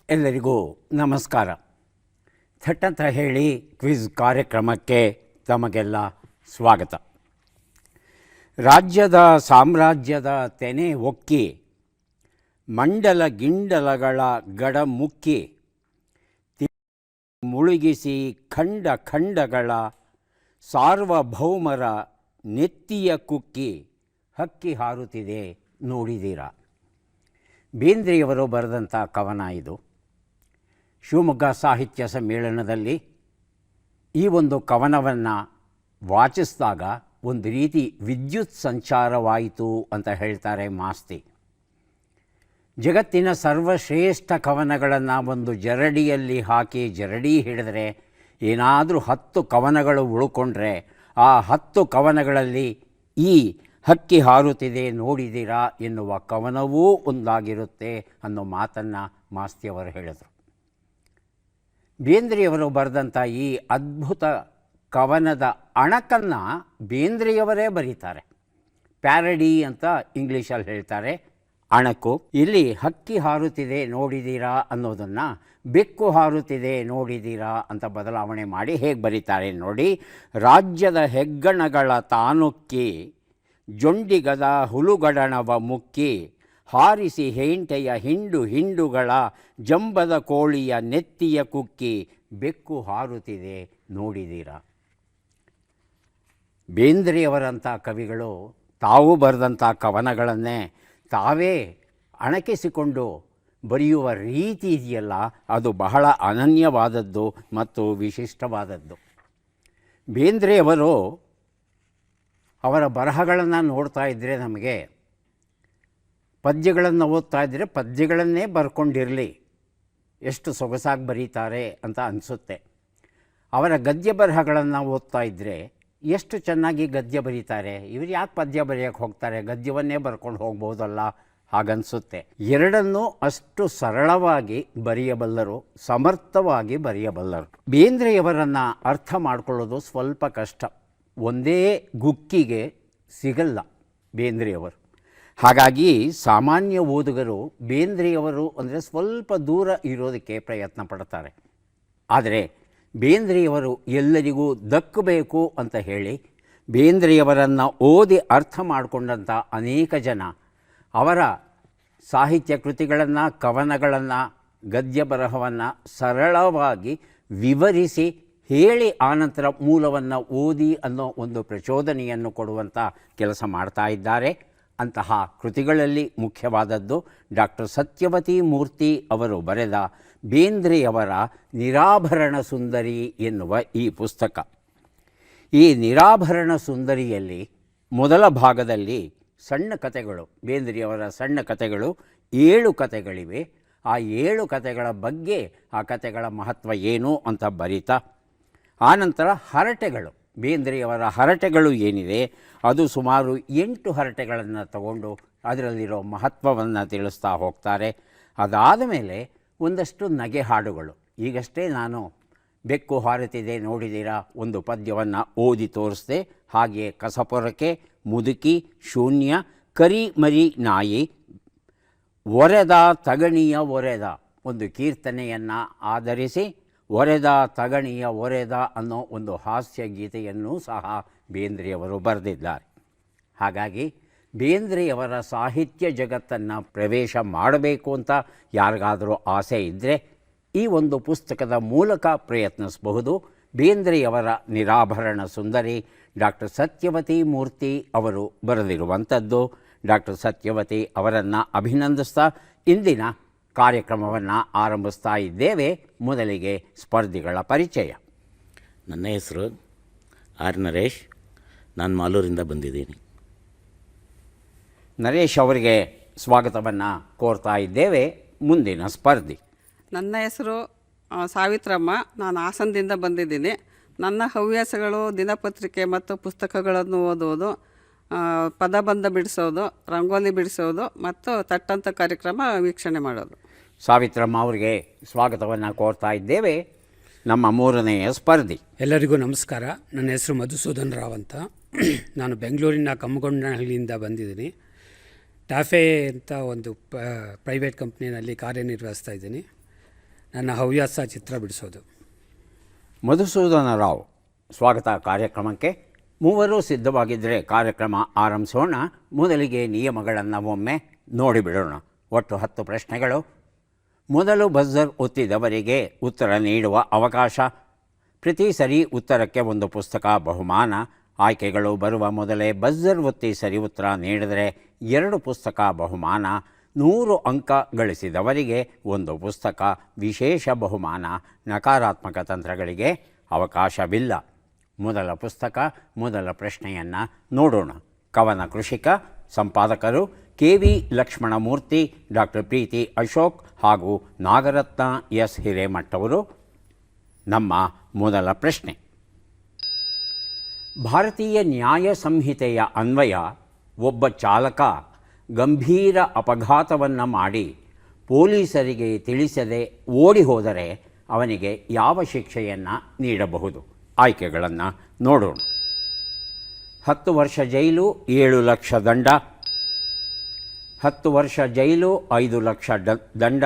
ಎಲ್ಲರಿಗೂ ನಮಸ್ಕಾರ. ಥಟ್ಟಂತ ಹೇಳಿ ಕ್ವಿಜ್ ಕಾರ್ಯಕ್ರಮಕ್ಕೆ ತಮಗೆಲ್ಲ ಸ್ವಾಗತ. ರಾಜ್ಯದ ಸಾಮ್ರಾಜ್ಯದ ತೆನೆ ಒಕ್ಕಿ, ಮಂಡಲ ಗಿಂಡಲಗಳ ಗಡ ಮುಕ್ಕಿ, ಮುಳುಗಿಸಿ ಖಂಡ ಖಂಡಗಳ ಸಾರ್ವಭೌಮರ ನೆತ್ತಿಯ ಕುಕ್ಕಿ ಹಕ್ಕಿ ಹಾರುತ್ತಿದೆ ನೋಡಿದ್ದೀರಾ. ಬೇಂದ್ರೆಯವರು ಬರೆದಂಥ ಕವನ ಇದು. ಶಿವಮೊಗ್ಗ ಸಾಹಿತ್ಯ ಸಮ್ಮೇಳನದಲ್ಲಿ ಈ ಒಂದು ಕವನವನ್ನು ವಾಚಿಸಿದಾಗ ಒಂದು ರೀತಿ ವಿದ್ಯುತ್ ಸಂಚಾರವಾಯಿತು ಅಂತ ಹೇಳ್ತಾರೆ ಮಾಸ್ತಿ. ಜಗತ್ತಿನ ಸರ್ವಶ್ರೇಷ್ಠ ಕವನಗಳನ್ನು ಒಂದು ಜರಡಿಯಲ್ಲಿ ಹಾಕಿ ಜರಡಿ ಹಿಡಿದರೆ ಏನಾದರೂ 10 ಕವನಗಳು ಉಳ್ಕೊಂಡ್ರೆ ಆ 10 ಕವನಗಳಲ್ಲಿ ಈ ಹಕ್ಕಿ ಹಾರುತ್ತಿದೆ ನೋಡಿದ್ದೀರಾ ಎನ್ನುವ ಕವನವೂ ಒಂದಾಗಿರುತ್ತೆ ಅನ್ನೋ ಮಾತನ್ನು ಮಾಸ್ತಿಯವರು ಹೇಳಿದರು. ಬೇಂದ್ರೆಯವರು ಬರೆದಂಥ ಈ ಅದ್ಭುತ ಕವನದ ಅಣಕನ್ನು ಬೇಂದ್ರೆಯವರೇ ಬರೀತಾರೆ. ಪ್ಯಾರಡಿ ಅಂತ ಇಂಗ್ಲೀಷಲ್ಲಿ ಹೇಳ್ತಾರೆ, ಅಣಕು. ಇಲ್ಲಿ ಹಕ್ಕಿ ಹಾರುತ್ತಿದೆ ನೋಡಿದ್ದೀರಾ ಅನ್ನೋದನ್ನು ಬೆಕ್ಕು ಹಾರುತ್ತಿದೆ ನೋಡಿದ್ದೀರಾ ಅಂತ ಬದಲಾವಣೆ ಮಾಡಿ ಹೇಗೆ ಬರೀತಾರೆ ನೋಡಿ. ರಾಜ್ಯದ ಹೆಗ್ಗಣಗಳ ತಾನುಕ್ಕಿ, ಜೊಂಡಿಗದ ಹುಲುಗಡಣವ ಮುಕ್ಕಿ, ಹಾರಿಸಿ ಹೇಂಟೆಯ ಹಿಂಡುಗಳ ಜಂಬದ ಕೋಳಿಯ ನೆತ್ತಿಯ ಕುಕ್ಕಿ, ಬೆಕ್ಕು ಹಾರುತ್ತಿದೆ ನೋಡಿದ್ದೀರಾ. ಬೇಂದ್ರೆಯವರಂಥ ಕವಿಗಳು ತಾವು ಬರೆದಂಥ ಕವನಗಳನ್ನೇ ತಾವೇ ಅಣಕಿಸಿಕೊಂಡು ಬರೆಯುವ ರೀತಿ ಇದೆಯಲ್ಲ, ಅದು ಬಹಳ ಅನನ್ಯವಾದದ್ದು ಮತ್ತು ವಿಶಿಷ್ಟವಾದದ್ದು. ಬೇಂದ್ರೆಯವರು ಅವರ ಬರಹಗಳನ್ನು ನೋಡ್ತಾ ಇದ್ದರೆ ನಮಗೆ ಪದ್ಯಗಳನ್ನು ಓದ್ತಾ ಇದ್ದರೆ ಪದ್ಯಗಳನ್ನೇ ಬರ್ಕೊಂಡಿರಲಿ, ಎಷ್ಟು ಸೊಗಸಾಗಿ ಬರೀತಾರೆ ಅಂತ ಅನಿಸುತ್ತೆ. ಅವರ ಗದ್ಯ ಬರಹಗಳನ್ನು ಓದ್ತಾ ಇದ್ದರೆ ಎಷ್ಟು ಚೆನ್ನಾಗಿ ಗದ್ಯ ಬರೀತಾರೆ, ಇವರು ಯಾಕೆ ಪದ್ಯ ಬರೆಯೋಕ್ಕೆ ಹೋಗ್ತಾರೆ, ಗದ್ಯವನ್ನೇ ಬರ್ಕೊಂಡು ಹೋಗ್ಬೋದಲ್ಲ ಹಾಗನ್ನಿಸುತ್ತೆ. ಎರಡನ್ನೂ ಅಷ್ಟು ಸರಳವಾಗಿ ಬರೆಯಬಲ್ಲರು, ಸಮರ್ಥವಾಗಿ ಬರೆಯಬಲ್ಲರು. ಬೇಂದ್ರೆಯವರನ್ನು ಅರ್ಥ ಮಾಡಿಕೊಳ್ಳೋದು ಸ್ವಲ್ಪ ಕಷ್ಟ. ಒಂದೇ ಗುಕ್ಕಿಗೆ ಸಿಗಲ್ಲ ಬೇಂದ್ರೆಯವರು. ಹಾಗಾಗಿ ಸಾಮಾನ್ಯ ಓದುಗರು ಬೇಂದ್ರೆಯವರು ಅಂದರೆ ಸ್ವಲ್ಪ ದೂರ ಇರೋದಕ್ಕೆ ಪ್ರಯತ್ನ ಪಡ್ತಾರೆ. ಆದರೆ ಬೇಂದ್ರೆಯವರು ಎಲ್ಲರಿಗೂ ದಕ್ಕಬೇಕು ಅಂತ ಹೇಳಿ ಬೇಂದ್ರೆಯವರನ್ನು ಓದಿ ಅರ್ಥ ಮಾಡಿಕೊಂಡಂಥ ಅನೇಕ ಜನ ಅವರ ಸಾಹಿತ್ಯ ಕೃತಿಗಳನ್ನು, ಕವನಗಳನ್ನು, ಗದ್ಯ ಬರಹವನ್ನು ಸರಳವಾಗಿ ವಿವರಿಸಿ ಹೇಳಿ ಆನಂತರ ಮೂಲವನ್ನು ಓದಿ ಅನ್ನೋ ಒಂದು ಪ್ರಚೋದನೆಯನ್ನು ಕೊಡುವಂಥ ಕೆಲಸ ಮಾಡ್ತಾ ಇದ್ದಾರೆ. ಅಂತಹ ಕೃತಿಗಳಲ್ಲಿ ಮುಖ್ಯವಾದದ್ದು ಡಾಕ್ಟರ್ ಸತ್ಯವತಿ ಮೂರ್ತಿ ಅವರು ಬರೆದ ಬೇಂದ್ರೆಯವರ ನಿರಾಭರಣ ಸುಂದರಿ ಎನ್ನುವ ಈ ಪುಸ್ತಕ. ಈ ನಿರಾಭರಣ ಸುಂದರಿಯಲ್ಲಿ ಮೊದಲ ಭಾಗದಲ್ಲಿ ಸಣ್ಣ ಕಥೆಗಳು, ಬೇಂದ್ರೆಯವರ ಸಣ್ಣ ಕಥೆಗಳು 7 ಕಥೆಗಳಿವೆ. ಆ 7 ಕಥೆಗಳ ಬಗ್ಗೆ, ಆ ಕಥೆಗಳ ಮಹತ್ವ ಏನು ಅಂತ ಬರೀತಾ, ಆನಂತರ ಹರಟೆಗಳು, ಬೇಂದ್ರೆಯವರ ಹರಟೆಗಳು ಏನಿದೆ ಅದು ಸುಮಾರು 8 ಹರಟೆಗಳನ್ನು ತಗೊಂಡು ಅದರಲ್ಲಿರೋ ಮಹತ್ವವನ್ನು ತಿಳಿಸ್ತಾ ಹೋಗ್ತಾರೆ. ಅದಾದ ಮೇಲೆ ಒಂದಷ್ಟು ನಗೆ ಹಾಡುಗಳು. ಈಗಷ್ಟೇ ನಾನು ಬೆಕ್ಕು ಹಾರುತ್ತಿದೆ ನೋಡಿದ್ದೀರಾ ಒಂದು ಪದ್ಯವನ್ನು ಓದಿ ತೋರಿಸ್ದೆ. ಹಾಗೆಯೇ ಕಸಪೊರಕೆ, ಮುದುಕಿ, ಶೂನ್ಯ, ಕರಿ ಮರಿ ನಾಯಿ, ಒರೆದ ತಗಣಿಯ ಒರೆದ ಒಂದು ಕೀರ್ತನೆಯನ್ನು ಆಧರಿಸಿ ಒರೆದ ತಗಣಿಯ ಒರೆದ ಅನ್ನೋ ಒಂದು ಹಾಸ್ಯ ಗೀತೆಯನ್ನು ಸಹ ಬೇಂದ್ರೆಯವರು ಬರೆದಿದ್ದಾರೆ. ಹಾಗಾಗಿ ಬೇಂದ್ರೆಯವರ ಸಾಹಿತ್ಯ ಜಗತ್ತನ್ನು ಪ್ರವೇಶ ಮಾಡಬೇಕು ಅಂತ ಯಾರಿಗಾದರೂ ಆಸೆ ಇದ್ದರೆ ಈ ಒಂದು ಪುಸ್ತಕದ ಮೂಲಕ ಪ್ರಯತ್ನಿಸಬಹುದು. ಬೇಂದ್ರೆಯವರ ನಿರಾಭರಣ ಸುಂದರಿ ಡಾಕ್ಟರ್ ಸತ್ಯವತಿ ಮೂರ್ತಿ ಅವರು ಬರೆದಿರುವಂಥದ್ದು. ಡಾಕ್ಟರ್ ಸತ್ಯವತಿ ಅವರನ್ನು ಅಭಿನಂದಿಸ್ತಾ ಇಂದಿನ ಕಾರ್ಯಕ್ರಮವನ್ನು ಆರಂಭಿಸ್ತಾ ಇದ್ದೇವೆ. ಮೊದಲಿಗೆ ಸ್ಪರ್ಧಿಗಳ ಪರಿಚಯ. ನನ್ನ ಹೆಸರು ಆರ್ ನರೇಶ್, ನಾನು ಮಾಲೂರಿಂದ ಬಂದಿದ್ದೀನಿ. ನರೇಶ್ ಅವರಿಗೆ ಸ್ವಾಗತವನ್ನು ಕೋರ್ತಾ ಇದ್ದೇವೆ. ಮುಂದಿನ ಸ್ಪರ್ಧಿ. ನನ್ನ ಹೆಸರು ಸಾವಿತ್ರಮ್ಮ, ನಾನು ಹಾಸನದಿಂದ ಬಂದಿದ್ದೀನಿ. ನನ್ನ ಹವ್ಯಾಸಗಳು ದಿನಪತ್ರಿಕೆ ಮತ್ತು ಪುಸ್ತಕಗಳನ್ನು ಓದುವುದು, ಪದಬಂಧ ಬಿಡಿಸೋದು, ರಂಗೋಲಿ ಬಿಡಿಸೋದು ಮತ್ತು ತಟ್ಟಂಥ ಕಾರ್ಯಕ್ರಮ ವೀಕ್ಷಣೆ ಮಾಡೋದು. ಸಾವಿತ್ರಮ್ಮ ಅವರಿಗೆ ಸ್ವಾಗತವನ್ನು ಕೋರ್ತಾ ಇದ್ದೇವೆ. ನಮ್ಮ ಮೂರನೆಯ ಸ್ಪರ್ಧಿ. ಎಲ್ಲರಿಗೂ ನಮಸ್ಕಾರ. ನನ್ನ ಹೆಸರು ಮಧುಸೂದನ್ ರಾವ್ ಅಂತ. ನಾನು ಬೆಂಗಳೂರಿನ ಕಮ್ಮಗೊಂಡನಹಳ್ಳಿಯಿಂದ ಬಂದಿದ್ದೀನಿ. ಟಾಫೆ ಅಂತ ಒಂದು ಪ್ರೈವೇಟ್ ಕಂಪ್ನಿನಲ್ಲಿ ಕಾರ್ಯನಿರ್ವಹಿಸ್ತಾ ಇದ್ದೀನಿ. ನನ್ನ ಹವ್ಯಾಸ ಚಿತ್ರ ಬಿಡಿಸೋದು. ಮಧುಸೂದನ ರಾವ್, ಸ್ವಾಗತ ಕಾರ್ಯಕ್ರಮಕ್ಕೆ. ಮೂವರು ಸಿದ್ಧವಾಗಿದ್ದರೆ ಕಾರ್ಯಕ್ರಮ ಆರಂಭಿಸೋಣ. ಮೊದಲಿಗೆ ನಿಯಮಗಳನ್ನು ಒಮ್ಮೆ ನೋಡಿಬಿಡೋಣ. ಒಟ್ಟು 10 ಪ್ರಶ್ನೆಗಳು. ಮೊದಲು ಬಜರ್ ಒತ್ತಿದವರಿಗೆ ಉತ್ತರ ನೀಡುವ ಅವಕಾಶ. ಪ್ರತಿ ಸರಿ ಉತ್ತರಕ್ಕೆ ಒಂದು ಪುಸ್ತಕ ಬಹುಮಾನ. ಆಯ್ಕೆಗಳು ಬರುವ ಮೊದಲೇ ಬಜರ್ ಒತ್ತಿ ಸರಿ ಉತ್ತರ ನೀಡಿದರೆ 2 ಪುಸ್ತಕ ಬಹುಮಾನ. 100 ಅಂಕ ಗಳಿಸಿದವರಿಗೆ ಒಂದು ಪುಸ್ತಕ ವಿಶೇಷ ಬಹುಮಾನ. ನಕಾರಾತ್ಮಕ ತಂತ್ರಗಳಿಗೆ ಅವಕಾಶವಿಲ್ಲ. ಮೊದಲ ಪುಸ್ತಕ, ಮೊದಲ ಪ್ರಶ್ನೆಯನ್ನು ನೋಡೋಣ. ಕವನ ಕೃಷಿಕ, ಸಂಪಾದಕರು KV ಲಕ್ಷ್ಮಣಮೂರ್ತಿ, ಡಾಕ್ಟರ್ ಪ್ರೀತಿ ಅಶೋಕ್ ಹಾಗೂ ನಾಗರತ್ನ ಎಸ್ ಹಿರೇಮಠವರು. ನಮ್ಮ ಮೊದಲ ಪ್ರಶ್ನೆ: ಭಾರತೀಯ ನ್ಯಾಯ ಸಂಹಿತೆಯ ಅನ್ವಯ ಒಬ್ಬ ಚಾಲಕ ಗಂಭೀರ ಅಪಘಾತವನ್ನು ಮಾಡಿ ಪೊಲೀಸರಿಗೆ ತಿಳಿಸದೆ ಓಡಿ ಹೋದರೆ ಅವನಿಗೆ ಯಾವ ಶಿಕ್ಷೆಯನ್ನು ನೀಡಬಹುದು? ಆಯ್ಕೆಗಳನ್ನು ನೋಡೋಣ. 10 ವರ್ಷ ಜೈಲು, 7 ಲಕ್ಷ ದಂಡ. 10 ವರ್ಷ ಜೈಲು, 5 ಲಕ್ಷ ದಂಡ.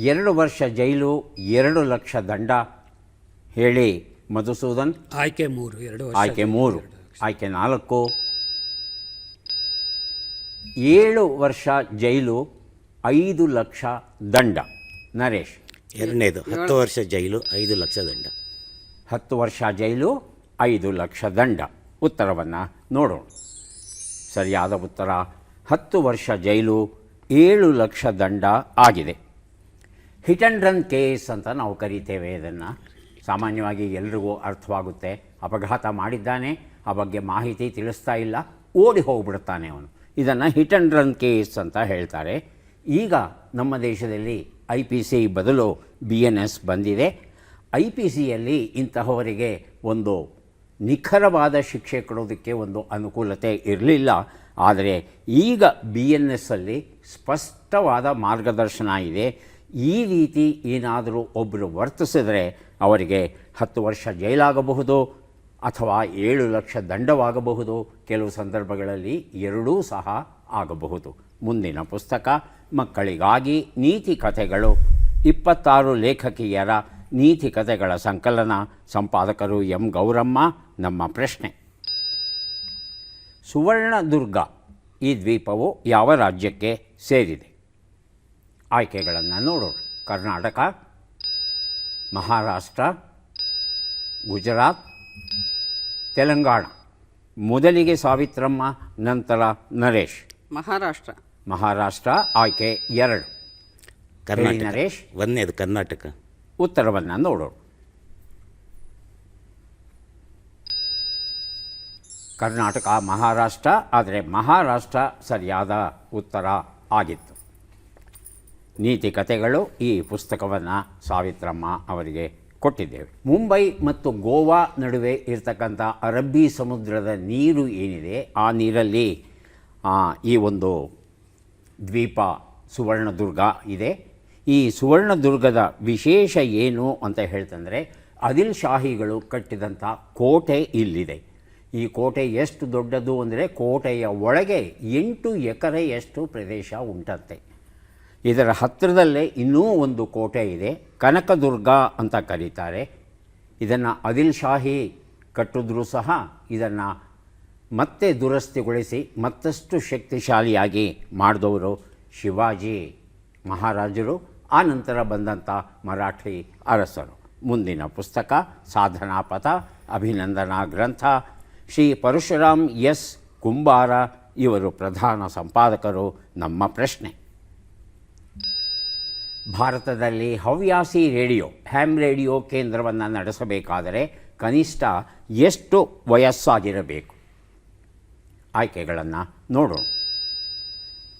2 ವರ್ಷ ಜೈಲು, 2 ಲಕ್ಷ ದಂಡ. ಹೇಳಿ ಮಧುಸೂದನ್. ಆಯ್ಕೆ 3, 2 ವರ್ಷ. ಆಯ್ಕೆ 3. ಆಯ್ಕೆ 4, 7 ವರ್ಷ ಜೈಲು, 5 ಲಕ್ಷ ದಂಡ. ನರೇಶ್. ಎರಡನೇದು 10 ವರ್ಷ ಜೈಲು, 5 ಲಕ್ಷ ದಂಡ. 10 ವರ್ಷ ಜೈಲು, 5 ಲಕ್ಷ ದಂಡ. ಉತ್ತರವನ್ನು ನೋಡೋಣ. ಸರಿಯಾದ ಉತ್ತರ 10 ವರ್ಷ ಜೈಲು, 7 ಲಕ್ಷ ದಂಡ ಆಗಿದೆ. ಹಿಟ್ ಆ್ಯಂಡ್ ರನ್ ಕೇಸ್ ಅಂತ ನಾವು ಕರೀತೇವೆ ಇದನ್ನು. ಸಾಮಾನ್ಯವಾಗಿ ಎಲ್ರಿಗೂ ಅರ್ಥವಾಗುತ್ತೆ. ಅಪಘಾತ ಮಾಡಿದ್ದಾನೆ, ಆ ಬಗ್ಗೆ ಮಾಹಿತಿ ತಿಳಿಸ್ತಾ ಇಲ್ಲ, ಓಡಿ ಹೋಗಿಬಿಡ್ತಾನೆ ಅವನು. ಇದನ್ನು ಹಿಟ್ ಆ್ಯಂಡ್ ರನ್ ಕೇಸ್ ಅಂತ ಹೇಳ್ತಾರೆ. ಈಗ ನಮ್ಮ ದೇಶದಲ್ಲಿ IPC ಬದಲು BNS ಬಂದಿದೆ. IPCಯಲ್ಲಿ ಇಂತಹವರಿಗೆ ಒಂದು ನಿಖರವಾದ ಶಿಕ್ಷೆ ಕೊಡೋದಕ್ಕೆ ಒಂದು ಅನುಕೂಲತೆ ಇರಲಿಲ್ಲ. ಆದರೆ ಈಗ BNSಲ್ಲಿ ಸ್ಪಷ್ಟವಾದ ಮಾರ್ಗದರ್ಶನ ಇದೆ. ಈ ರೀತಿ ಏನಾದರೂ ಒಬ್ಬರು ವರ್ತಿಸಿದರೆ ಅವರಿಗೆ 10 ವರ್ಷ ಜೈಲಾಗಬಹುದು ಅಥವಾ 7 ಲಕ್ಷ ದಂಡವಾಗಬಹುದು. ಕೆಲವು ಸಂದರ್ಭಗಳಲ್ಲಿ ಎರಡೂ ಸಹ ಆಗಬಹುದು. ಮುಂದಿನ ಪುಸ್ತಕ ಮಕ್ಕಳಿಗಾಗಿ ನೀತಿ ಕಥೆಗಳು. 26 ಲೇಖಕಿಯರ ನೀತಿ ಕಥೆಗಳ ಸಂಕಲನ. ಸಂಪಾದಕರು M. ಗೌರಮ್ಮ. ನಮ್ಮ ಪ್ರಶ್ನೆ: ಸುವರ್ಣದುರ್ಗ ಈ ದ್ವೀಪವು ಯಾವ ರಾಜ್ಯಕ್ಕೆ ಸೇರಿದೆ? ಆಯ್ಕೆಗಳನ್ನು ನೋಡೋಣ. ಕರ್ನಾಟಕ, ಮಹಾರಾಷ್ಟ್ರ, ಗುಜರಾತ್, ತೆಲಂಗಾಣ. ಮೊದಲಿಗೆ ಸಾವಿತ್ರಮ್ಮ, ನಂತರ ನರೇಶ್. ಮಹಾರಾಷ್ಟ್ರ. ಮಹಾರಾಷ್ಟ್ರ ಆಯ್ಕೆ 2. ಕರ್ನಾಟಕ. ನರೇಶ್. ಒಂದನೇದು ಕರ್ನಾಟಕ. ಉತ್ತರವನ್ನು ನೋಡೋಣ. ಕರ್ನಾಟಕ ಮಹಾರಾಷ್ಟ್ರ, ಆದರೆ ಮಹಾರಾಷ್ಟ್ರ ಸರಿಯಾದ ಉತ್ತರ ಆಗಿತ್ತು. ನೀತಿ ಕಥೆಗಳು ಈ ಪುಸ್ತಕವನ್ನು ಸಾವಿತ್ರಮ್ಮ ಅವರಿಗೆ ಕೊಟ್ಟಿದ್ದೇವೆ. ಮುಂಬೈ ಮತ್ತು ಗೋವಾ ನಡುವೆ ಇರತಕ್ಕಂಥ ಅರಬ್ಬಿ ಸಮುದ್ರದ ನೀರು ಏನಿದೆ, ಆ ನೀರಲ್ಲಿ ಈ ಒಂದು ದ್ವೀಪ ಸುವರ್ಣದುರ್ಗ ಇದೆ. ಈ ಸುವರ್ಣದುರ್ಗದ ವಿಶೇಷ ಏನು ಅಂತ ಹೇಳ್ತಂದರೆ, ಆದಿಲ್ ಶಾಹಿಗಳು ಕಟ್ಟಿದಂಥ ಕೋಟೆ ಇಲ್ಲಿದೆ. ಈ ಕೋಟೆ ಎಷ್ಟು ದೊಡ್ಡದು ಅಂದರೆ ಕೋಟೆಯ ಒಳಗೆ 8 ಎಕರೆಯಷ್ಟು ಪ್ರದೇಶ ಉಂಟಂತೆ. ಇದರ ಹತ್ತಿರದಲ್ಲೇ ಇನ್ನೂ ಒಂದು ಕೋಟೆ ಇದೆ, ಕನಕದುರ್ಗ ಅಂತ ಕರೀತಾರೆ. ಇದನ್ನು ಆದಿಲ್ ಶಾಹಿ ಕಟ್ಟಿದ್ರೂ ಸಹ ಇದನ್ನು ಮತ್ತೆ ದುರಸ್ತಿಗೊಳಿಸಿ ಮತ್ತಷ್ಟು ಶಕ್ತಿಶಾಲಿಯಾಗಿ ಮಾಡಿದವರು ಶಿವಾಜಿ ಮಹಾರಾಜರು, ಆ ನಂತರ ಬಂದಂಥ ಮರಾಠಿ ಅರಸರು. ಮುಂದಿನ ಪುಸ್ತಕ ಸಾಧನಾಪಥ ಅಭಿನಂದನಾ ಗ್ರಂಥ. ಶ್ರೀ ಪರಶುರಾಮ್ ಎಸ್ ಕುಂಬಾರ ಇವರು ಪ್ರಧಾನ ಸಂಪಾದಕರು. ನಮ್ಮ ಪ್ರಶ್ನೆ: ಭಾರತದಲ್ಲಿ ಹವ್ಯಾಸಿ ರೇಡಿಯೋ ಹ್ಯಾಮ್ ರೇಡಿಯೋ ಕೇಂದ್ರವನ್ನು ನಡೆಸಬೇಕಾದರೆ ಕನಿಷ್ಠ ಎಷ್ಟು ವಯಸ್ಸಾಗಿರಬೇಕು? ಆಯ್ಕೆಗಳನ್ನು ನೋಡೋಣ.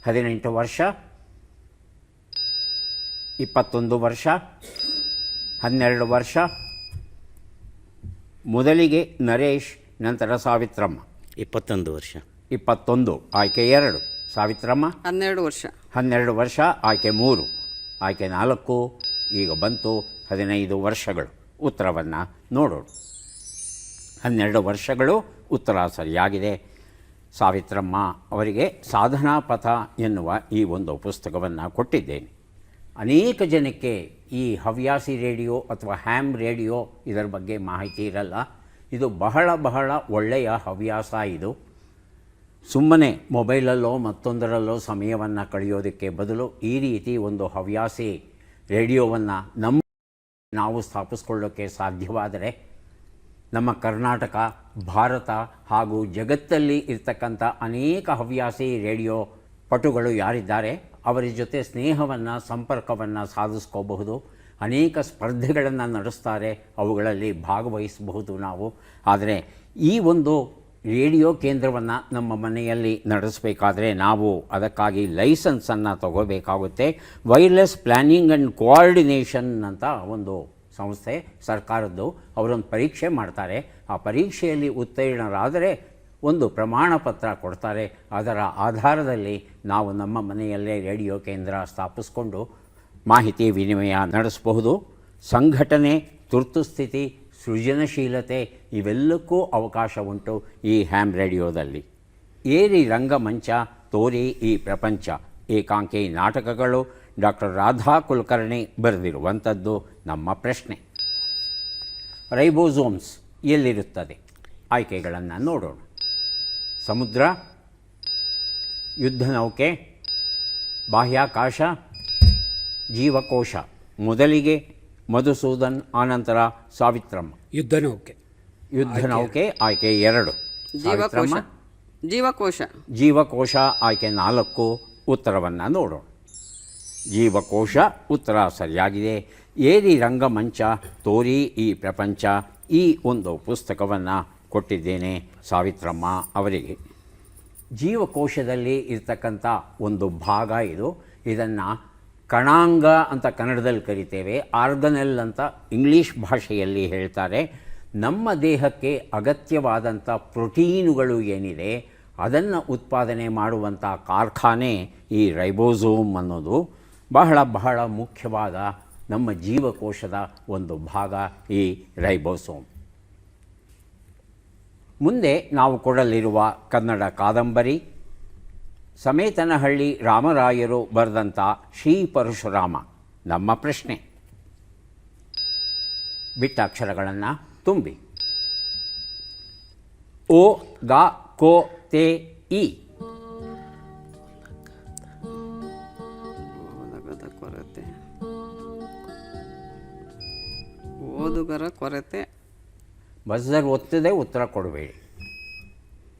18 ವರ್ಷ, 21 ವರ್ಷ, 12 ವರ್ಷ. ಮೊದಲಿಗೆ ನರೇಶ್, ನಂತರ ಸಾವಿತ್ರಮ್ಮ. 21 ವರ್ಷ. 21 ಆಯ್ಕೆ 2. ಸಾವಿತ್ರಮ್ಮ. 12 ವರ್ಷ. 12 ವರ್ಷ ಆಯ್ಕೆ 3. ಆಯ್ಕೆ 4 ಈಗ ಬಂತು. 15 ವರ್ಷಗಳು. ಉತ್ತರವನ್ನು ನೋಡೋಣ. 12 ವರ್ಷಗಳು ಉತ್ತರ ಸರಿಯಾಗಿದೆ. ಸಾವಿತ್ರಮ್ಮ ಅವರಿಗೆ ಸಾಧನಾ ಪಥ ಎನ್ನುವ ಈ ಒಂದು ಪುಸ್ತಕವನ್ನು ಕೊಟ್ಟಿದ್ದೇನೆ. ಅನೇಕ ಜನಕ್ಕೆ ಈ ಹವ್ಯಾಸಿ ರೇಡಿಯೋ ಅಥವಾ ಹ್ಯಾಮ್ ರೇಡಿಯೋ ಇದರ ಬಗ್ಗೆ ಮಾಹಿತಿ ಇರಲ್ಲ. ಇದು ಬಹಳ ಬಹಳ ಒಳ್ಳೆಯ ಹವ್ಯಾಸ. ಇದು ಸುಮ್ಮನೆ ಮೊಬೈಲಲ್ಲೋ ಮತ್ತೊಂದರಲ್ಲೋ ಸಮಯವನ್ನು ಕಳೆಯೋದಕ್ಕೆ ಬದಲು ಈ ರೀತಿ ಒಂದು ಹವ್ಯಾಸಿ ರೇಡಿಯೋವನ್ನು ನಾವು ಸ್ಥಾಪಿಸ್ಕೊಳ್ಳೋಕ್ಕೆ ಸಾಧ್ಯವಾದರೆ ನಮ್ಮ ಕರ್ನಾಟಕ, ಭಾರತ ಹಾಗೂ ಜಗತ್ತಲ್ಲಿ ಇರ್ತಕ್ಕಂಥ ಅನೇಕ ಹವ್ಯಾಸಿ ರೇಡಿಯೋ ಪಟುಗಳು ಯಾರಿದ್ದಾರೆ ಅವರ ಜೊತೆ ಸ್ನೇಹವನ್ನು, ಸಂಪರ್ಕವನ್ನು ಸಾಧಿಸ್ಕೋಬಹುದು. ಅನೇಕ ಸ್ಪರ್ಧೆಗಳನ್ನು ನಡೆಸ್ತಾರೆ, ಅವುಗಳಲ್ಲಿ ಭಾಗವಹಿಸಬಹುದು ನಾವು. ಆದರೆ ಈ ಒಂದು ರೇಡಿಯೋ ಕೇಂದ್ರವನ್ನು ನಮ್ಮ ಮನೆಯಲ್ಲಿ ನಡೆಸಬೇಕಾದ್ರೆ ನಾವು ಅದಕ್ಕಾಗಿ ಲೈಸೆನ್ಸನ್ನು ತಗೋಬೇಕಾಗುತ್ತೆ. ವೈರ್ಲೆಸ್ ಪ್ಲ್ಯಾನಿಂಗ್ ಆ್ಯಂಡ್ ಕೋಆರ್ಡಿನೇಷನ್ ಅಂತ ಒಂದು ಸಂಸ್ಥೆ ಸರ್ಕಾರದ್ದು, ಅವರೊಂದು ಪರೀಕ್ಷೆ ಮಾಡ್ತಾರೆ. ಆ ಪರೀಕ್ಷೆಯಲ್ಲಿ ಉತ್ತೀರ್ಣರಾದರೆ ಒಂದು ಪ್ರಮಾಣ ಪತ್ರ ಕೊಡ್ತಾರೆ. ಅದರ ಆಧಾರದಲ್ಲಿ ನಾವು ನಮ್ಮ ಮನೆಯಲ್ಲೇ ರೇಡಿಯೋ ಕೇಂದ್ರ ಸ್ಥಾಪಿಸ್ಕೊಂಡು ಮಾಹಿತಿ ವಿನಿಮಯ ನಡೆಸಬಹುದು. ಸಂಘಟನೆ, ತುರ್ತು ಸ್ಥಿತಿ, ಸೃಜನಶೀಲತೆ ಇವೆಲ್ಲಕ್ಕೂ ಅವಕಾಶ ಉಂಟು ಈ ಹ್ಯಾಮ್ ರೇಡಿಯೋದಲ್ಲಿ. ಏರಿ ರಂಗಮಂಚ, ತೋರಿ ಈ ಪ್ರಪಂಚ ಏಕಾಂಕಿ ನಾಟಕಗಳು ಡಾಕ್ಟರ್ ರಾಧಾ ಕುಲಕರ್ಣಿ ಬರೆದಿರುವಂಥದ್ದು. ನಮ್ಮ ಪ್ರಶ್ನೆ, ರೈಬೋಸೋಮ್ಸ್ ಎಲ್ಲಿರುತ್ತದೆ? ಆಯ್ಕೆಗಳನ್ನು ನೋಡೋಣ. ಸಮುದ್ರ, ಯುದ್ಧ ನೌಕೆ, ಬಾಹ್ಯಾಕಾಶ, ಜೀವಕೋಶ. ಮೊದಲಿಗೆ ಮಧುಸೂದನ್, ಆನಂತರ ಸಾವಿತ್ರಮ್ಮ. ಯುದ್ಧ ನೌಕೆ. ಯುದ್ಧ ನೌಕೆ ಆಯ್ಕೆ 2. ಜೀವಕೋಶ. ಜೀವಕೋಶ. ಜೀವಕೋಶ ಆಯ್ಕೆ 4. ಉತ್ತರವನ್ನು ನೋಡೋಣ. ಜೀವಕೋಶ ಉತ್ತರ ಸರಿಯಾಗಿದೆ. ಏರಿ ರಂಗಮಂಚ, ತೋರಿ ಈ ಪ್ರಪಂಚ, ಈ ಒಂದು ಪುಸ್ತಕವನ್ನು ಕೊಟ್ಟಿದ್ದೇನೆ ಸಾವಿತ್ರಮ್ಮ ಅವರಿಗೆ. ಜೀವಕೋಶದಲ್ಲಿ ಇರ್ತಕ್ಕಂಥ ಒಂದು ಭಾಗ ಇದು. ಇದನ್ನು ಕಣಾಂಗ ಅಂತ ಕನ್ನಡದಲ್ಲಿ ಕರಿತೇವೆ, ಆರ್ಗನೆಲ್ ಅಂತ ಇಂಗ್ಲೀಷ್ ಭಾಷೆಯಲ್ಲಿ ಹೇಳ್ತಾರೆ. ನಮ್ಮ ದೇಹಕ್ಕೆ ಅಗತ್ಯವಾದಂಥ ಪ್ರೋಟೀನುಗಳು ಏನಿದೆ ಅದನ್ನು ಉತ್ಪಾದನೆ ಮಾಡುವಂಥ ಕಾರ್ಖಾನೆ ಈ ರೈಬೋಸೋಮ್ ಅನ್ನೋದು. ಬಹಳ ಬಹಳ ಮುಖ್ಯವಾದ ನಮ್ಮ ಜೀವಕೋಶದ ಒಂದು ಭಾಗ ಈ ರೈಬೋಸೋಮ್. ಮುಂದೆ ನಾವು ಕೊಡಲಿರುವ ಕನ್ನಡ ಕಾದಂಬರಿ ಸಮೇತನಹಳ್ಳಿ ರಾಮರಾಯರು ಬರೆದಂಥ ಶ್ರೀ ಪರಶುರಾಮ. ನಮ್ಮ ಪ್ರಶ್ನೆ, ಬಿಟ್ಟ ಅಕ್ಷರಗಳನ್ನು ತುಂಬಿ. ಓ, ಗ, ಕೋ, ತೇ, ಇ. ಕೊರತೆ, ಓದುಗರ ಕೊರತೆ. ಬಜರ್ ಒತ್ತದೇ ಉತ್ತರ ಕೊಡಬೇಡಿ.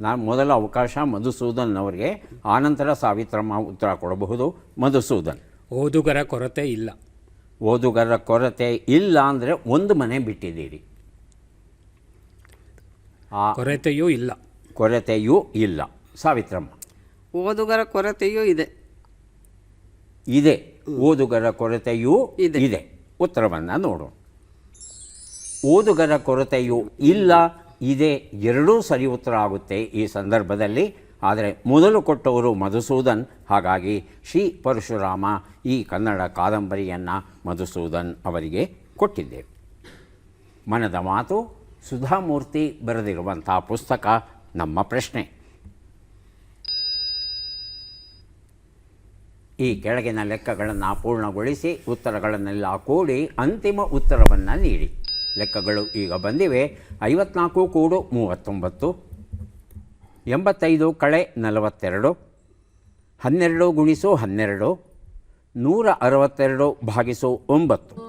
ನಾನು ಮೊದಲ ಅವಕಾಶ ಮಧುಸೂದನ್ ಅವರಿಗೆ, ಆನಂತರ ಸಾವಿತ್ರಮ್ಮ ಉತ್ತರ ಕೊಡಬಹುದು. ಮಧುಸೂದನ್. ಓದುಗರ ಕೊರತೆ ಇಲ್ಲ. ಓದುಗರ ಕೊರತೆ ಇಲ್ಲ ಅಂದರೆ ಒಂದು ಮನೆ ಬಿಟ್ಟಿದ್ದೀರಿ. ಆ ಕೊರತೆಯೂ ಇಲ್ಲ. ಕೊರತೆಯೂ ಇಲ್ಲ. ಸಾವಿತ್ರಮ್ಮ. ಓದುಗರ ಕೊರತೆಯೂ ಇದೆ. ಇದೆ. ಓದುಗರ ಕೊರತೆಯೂ ಇದೆ. ಇದೆ. ಉತ್ತರವನ್ನು ನೋಡೋಣ. ಓದುಗರ ಕೊರತೆಯೂ ಇಲ್ಲ, ಇದೆ, ಎರಡೂ ಸರಿ ಉತ್ತರ ಆಗುತ್ತೆ ಈ ಸಂದರ್ಭದಲ್ಲಿ. ಆದರೆ ಮೊದಲು ಕೊಟ್ಟವರು ಮಧುಸೂದನ್, ಹಾಗಾಗಿ ಶ್ರೀ ಪರಶುರಾಮ ಈ ಕನ್ನಡ ಕಾದಂಬರಿಯನ್ನು ಮಧುಸೂದನ್ ಅವರಿಗೆ ಕೊಟ್ಟಿದ್ದೇವೆ. ಮನದ ಮಾತು ಸುಧಾಮೂರ್ತಿ ಬರೆದಿರುವಂಥ ಪುಸ್ತಕ. ನಮ್ಮ ಪ್ರಶ್ನೆ, ಈ ಕೆಳಗಿನ ಲೆಕ್ಕಗಳನ್ನು ಪೂರ್ಣಗೊಳಿಸಿ ಉತ್ತರಗಳನ್ನೆಲ್ಲ ಕೂಡಿ ಅಂತಿಮ ಉತ್ತರವನ್ನು ನೀಡಿ. ಲೆಕ್ಕಗಳು ಈಗ ಬಂದಿವೆ. 54 ಕೂಡು 39, 85 ಕಳೆ 42, 12 ಗುಣಿಸು 12, 162 ಭಾಗಿಸು 9.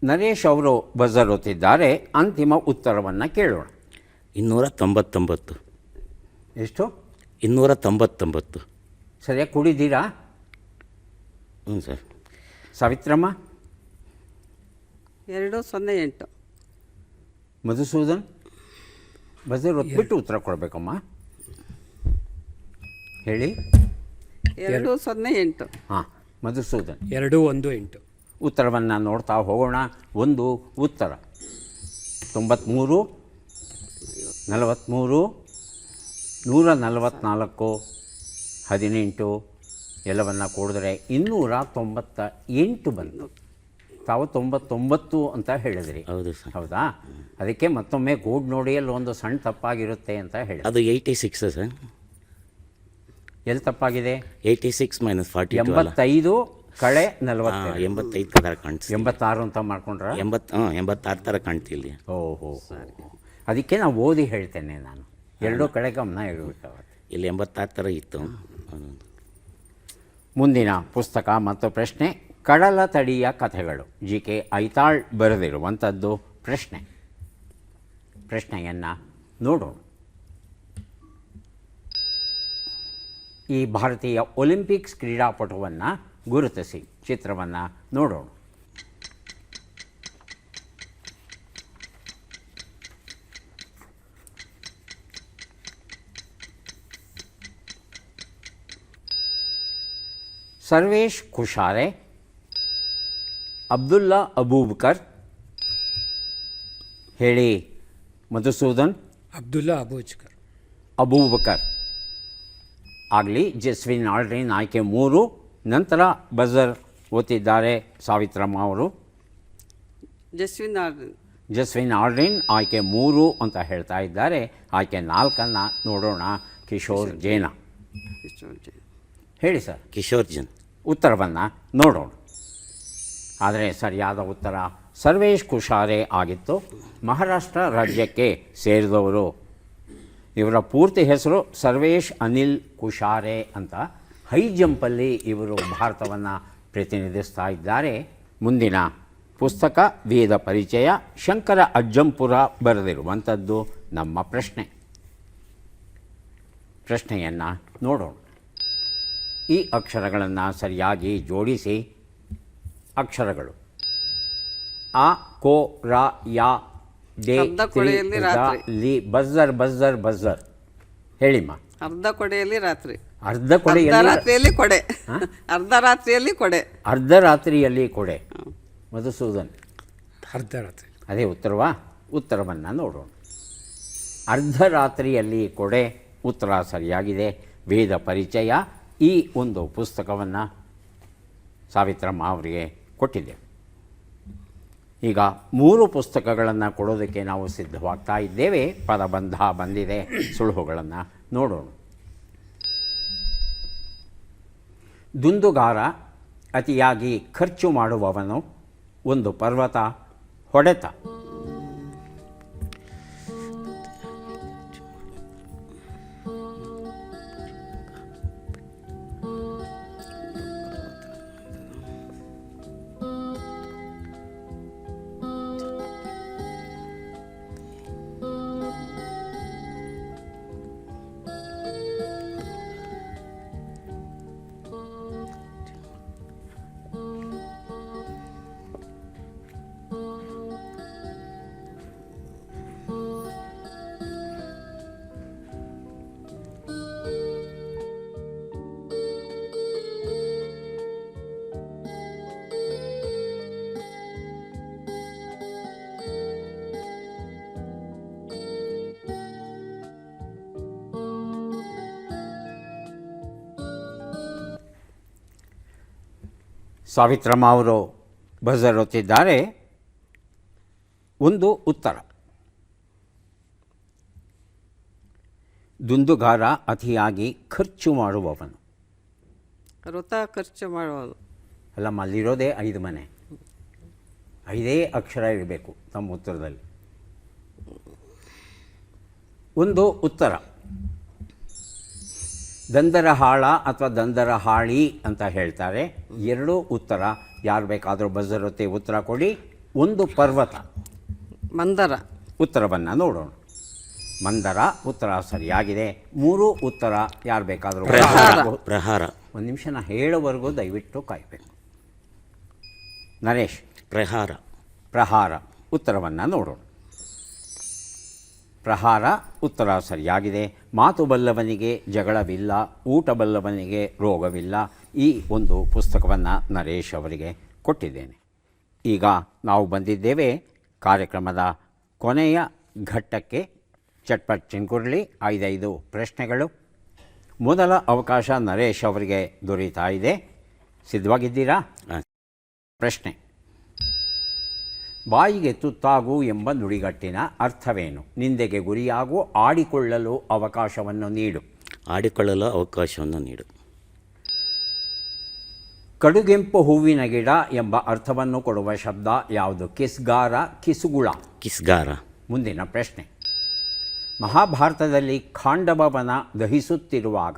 ನರೇಶ್ ಅವರು ಬಜರ್ ಒತ್ತಿದ್ದಾರೆ. ಅಂತಿಮ ಉತ್ತರವನ್ನು ಕೇಳೋಣ. 299. ಎಷ್ಟು? 299. ಸರಿಯಾಗಿ ಕುಡಿದ್ದೀರಾ? ಹ್ಞೂ ಸರ್. ಸಾವಿತ್ರಮ್ಮ. 208. ಮಧುಸೂದನ್. ಬಜರ್ ಒತ್ಬಿಟ್ಟು ಉತ್ತರ ಕೊಡಬೇಕಮ್ಮ. ಹೇಳಿ. 208. ಹಾಂ, ಮಧುಸೂದನ್ 218. ಉತ್ತರವನ್ನು ನೋಡ್ತಾ ಹೋಗೋಣ. ಒಂದು ಉತ್ತರ 93, 43, 144, 18 ಎಲ್ಲವನ್ನು ಕೂಡಿದ್ರೆ 298 ಬಂತು. ತಾವು 99 ಅಂತ ಹೇಳಿದ್ರಿ. ಹೌದು ಸರ್. ಹೌದಾ? ಅದಕ್ಕೆ ಮತ್ತೊಮ್ಮೆ ಗೂಡ್ ನೋಡಿ ಅಲ್ಲಿ ಒಂದು ಸಣ್ಣ ತಪ್ಪಾಗಿರುತ್ತೆ ಅಂತ ಹೇಳಿ. ಅದು 86 ಸರ್. ಎಲ್ಲಿ ತಪ್ಪಾಗಿದೆ? 86 - 42 ಅಲ್ಲ? 85 ಕಳೆ 40. 85 ಥರ ಕಾಣಿಸ್ತು. 86 ಅಂತ ಮಾಡ್ಕೊಂಡ್ರ? 86 ಥರ ಕಾಣ್ತಿಲ್ಲ. ಓಹೋ, ಅದಕ್ಕೆ ನಾವು ಓದಿ ಹೇಳ್ತೇನೆ ನಾನು. ಎರಡೂ ಕಡೆ ಗಮನ ಇರಬೇಕಾಗುತ್ತೆ. ಇಲ್ಲಿ 86 ಥರ ಇತ್ತು. ಮುಂದಿನ ಪುಸ್ತಕ ಮತ್ತು ಪ್ರಶ್ನೆ ಕಡಲ ತಡಿಯ ಕಥೆಗಳು. GK ಐತಾಳ್ ಬರೆದಿರುವಂಥದ್ದು ಪ್ರಶ್ನೆಯನ್ನು ನೋಡೋಣ. ಈ ಭಾರತೀಯ ಒಲಿಂಪಿಕ್ಸ್ ಕ್ರೀಡಾಪಟುವನ್ನು ಗುರುತಿಸಿ ಚಿತ್ರವನ್ನು ನೋಡೋಣ. ಸರ್ವೇಶ್ ಖುಷಾರೆ, ಅಬ್ದುಲ್ಲಾ ಅಬೂಬಕರ್. ಹೇಳಿ ಮಧುಸೂದನ್. ಅಬ್ದುಲ್ಲಾ ಅಬೂಬಕರ್ ಆಗಲಿ. ಜಸ್ವಿನ್ ಆಲ್ಡ್ರಿನ್ ಆಯ್ಕೆ 3. ನಂತರ ಬಜರ್ ಓದ್ತಿದ್ದಾರೆ ಸಾವಿತ್ರಮ್ಮ ಅವರು. ಜಸ್ವಿನ್ ಆಲ್ಡ್ರಿನ್ ಆಯ್ಕೆ 3 ಅಂತ ಹೇಳ್ತಾ ಇದ್ದಾರೆ. ಆಯ್ಕೆ 4 ನೋಡೋಣ. ಕಿಶೋರ್ ಜೇನ. ಹೇಳಿ ಸರ್. ಕಿಶೋರ್ ಜೈನ್. ಉತ್ತರವನ್ನು ನೋಡೋಣ. ಆದರೆ ಸರಿಯಾದ ಉತ್ತರ ಸರ್ವೇಶ್ ಖುಷಾರೆ ಆಗಿತ್ತು. ಮಹಾರಾಷ್ಟ್ರ ರಾಜ್ಯಕ್ಕೆ ಸೇರಿದವರು. ಇವರ ಪೂರ್ತಿ ಹೆಸರು ಸರ್ವೇಶ್ ಅನಿಲ್ ಖುಷಾರೆ ಅಂತ. ಹೈ ಜಂಪಲ್ಲಿ ಇವರು ಭಾರತವನ್ನು ಪ್ರತಿನಿಧಿಸ್ತಾ ಇದ್ದಾರೆ. ಮುಂದಿನ ಪುಸ್ತಕ ವೇದ ಪರಿಚಯ, ಶಂಕರ ಅಜ್ಜಂಪುರ ಬರೆದಿರುವಂಥದ್ದು ನಮ್ಮ ಪ್ರಶ್ನೆಯನ್ನು ನೋಡೋಣ. ಈ ಅಕ್ಷರಗಳನ್ನು ಸರಿಯಾಗಿ ಜೋಡಿಸಿ. ಅಕ್ಷರಗಳು ಆ, ಕೋ, ರ, ಯಾ, ಡೆ, ತ್ರಿ, ದ, ಲಿ. Buzzer buzzer buzzer. ಹೇಳಿಮ್ಮ. ಅರ್ಧ ಕೊಡೆಯಲ್ಲಿ ರಾತ್ರಿ. ಅರ್ಧರಾತ್ರಿಯಲ್ಲಿ ಕೊಡೆ. ಅರ್ಧರಾತ್ರಿಯಲ್ಲಿ ಕೊಡೆ. ಅರ್ಧರಾತ್ರಿಯಲ್ಲಿ ಕೊಡೆ. ಮಧುಸೂದನ್. ಅರ್ಧರಾತ್ರಿ. ಅದೇ ಉತ್ತರವಾ? ಉತ್ತರವನ್ನು ನೋಡೋಣ. ಅರ್ಧರಾತ್ರಿಯಲ್ಲಿ ಕೊಡೆ ಉತ್ತರ ಸರಿಯಾಗಿದೆ. ವೇದ ಪರಿಚಯ ಈ ಒಂದು ಪುಸ್ತಕವನ್ನು ಸಾವಿತ್ರಮ್ಮ ಅವರಿಗೆ ಕೊಟ್ಟಿದ್ದೆ. ಈಗ 3 ಪುಸ್ತಕಗಳನ್ನು ಕೊಡೋದಕ್ಕೆ ನಾವು ಸಿದ್ಧವಾಗ್ತಾ ಇದ್ದೇವೆ. ಪದಬಂಧ ಬಂದಿದೆ. ಸುಳುಹುಗಳನ್ನು ನೋಡೋಣ. ದುಂದುಗಾರ, ಅತಿಯಾಗಿ ಖರ್ಚು ಮಾಡುವವನು, ಒಂದು ಪರ್ವತ, ಹೊಡೆತ. ಸಾವಿತ್ರಮ್ಮ ಅವರು ಬಜರ್ ಒತ್ತಿದ್ದಾರೆ. ಒಂದು ಉತ್ತರ. ದುಂದುಗಾರ, ಅತಿಯಾಗಿ ಖರ್ಚು ಮಾಡುವವನು. ವೃಥ ಖರ್ಚು ಮಾಡುವುದು. ಅಲ್ಲಮ್ಮ, ಅಲ್ಲಿರೋದೇ 5 ಮನೆ. 5 ಅಕ್ಷರ ಇರಬೇಕು ತಮ್ಮ ಉತ್ತರದಲ್ಲಿ. ಒಂದು ಉತ್ತರ. ದಂದರಹಾಳ ಅಥವಾ ದಂದರಹಾಳಿ ಅಂತ ಹೇಳ್ತಾರೆ. 2 ಉತ್ತರ. ಯಾರು ಬೇಕಾದರೂ ಬಜರ್ ಒತ್ತಿ ಉತ್ತರ ಕೊಡಿ. ಒಂದು ಪರ್ವತ. ಮಂದರ. ಉತ್ತರವನ್ನು ನೋಡೋಣ. ಮಂದರ ಉತ್ತರ ಸರಿಯಾಗಿದೆ. 3 ಉತ್ತರ. ಯಾರು ಬೇಕಾದರೂ ಪ್ರಹಾರ. ಒಂದು ನಿಮಿಷ ನಾ ಹೇಳೋವರೆಗೂ ದಯವಿಟ್ಟು ಕಾಯಬೇಕು. ನರೇಶ್. ಪ್ರಹಾರ. ಪ್ರಹಾರ ಉತ್ತರವನ್ನು ನೋಡೋಣ. ಪ್ರಹಾರ ಉತ್ತರ ಸರಿಯಾಗಿದೆ. ಮಾತು ಬಲ್ಲವನಿಗೆ ಜಗಳವಿಲ್ಲ, ಊಟ ಬಲ್ಲವನಿಗೆ ರೋಗವಿಲ್ಲ. ಈ ಒಂದು ಪುಸ್ತಕವನ್ನು ನರೇಶ್ ಅವರಿಗೆ ಕೊಟ್ಟಿದ್ದೇನೆ. ಈಗ ನಾವು ಬಂದಿದ್ದೇವೆ ಕಾರ್ಯಕ್ರಮದ ಕೊನೆಯ ಘಟ್ಟಕ್ಕೆ. ಚಟ್ಪಟ್ ಚಿಂಕುರ್ಲಿ 5 ಪ್ರಶ್ನೆಗಳು. ಮೊದಲ ಅವಕಾಶ ನರೇಶ್ ಅವರಿಗೆ ದೊರೀತಾ ಇದೆ. ಸಿದ್ಧವಾಗಿದ್ದೀರಾ? ಪ್ರಶ್ನೆ: ಬಾಯಿಗೆ ತುತ್ತಾಗು ಎಂಬ ನುಡಿಗಟ್ಟಿನ ಅರ್ಥವೇನು? ನಿಂದೆಗೆ ಗುರಿಯಾಗು, ಆಡಿಕೊಳ್ಳಲು ಅವಕಾಶವನ್ನು ನೀಡು. ಆಡಿಕೊಳ್ಳಲು ಅವಕಾಶವನ್ನು ನೀಡು. ಕಡುಗೆಂಪು ಹೂವಿನ ಗಿಡ ಎಂಬ ಅರ್ಥವನ್ನು ಕೊಡುವ ಶಬ್ದ ಯಾವುದು? ಕಿಸ್ಗಾರ, ಕಿಸುಗುಳ. ಕಿಸ್ಗಾರ. ಮುಂದಿನ ಪ್ರಶ್ನೆ: ಮಹಾಭಾರತದಲ್ಲಿ ಖಾಂಡವನ ದಹಿಸುತ್ತಿರುವಾಗ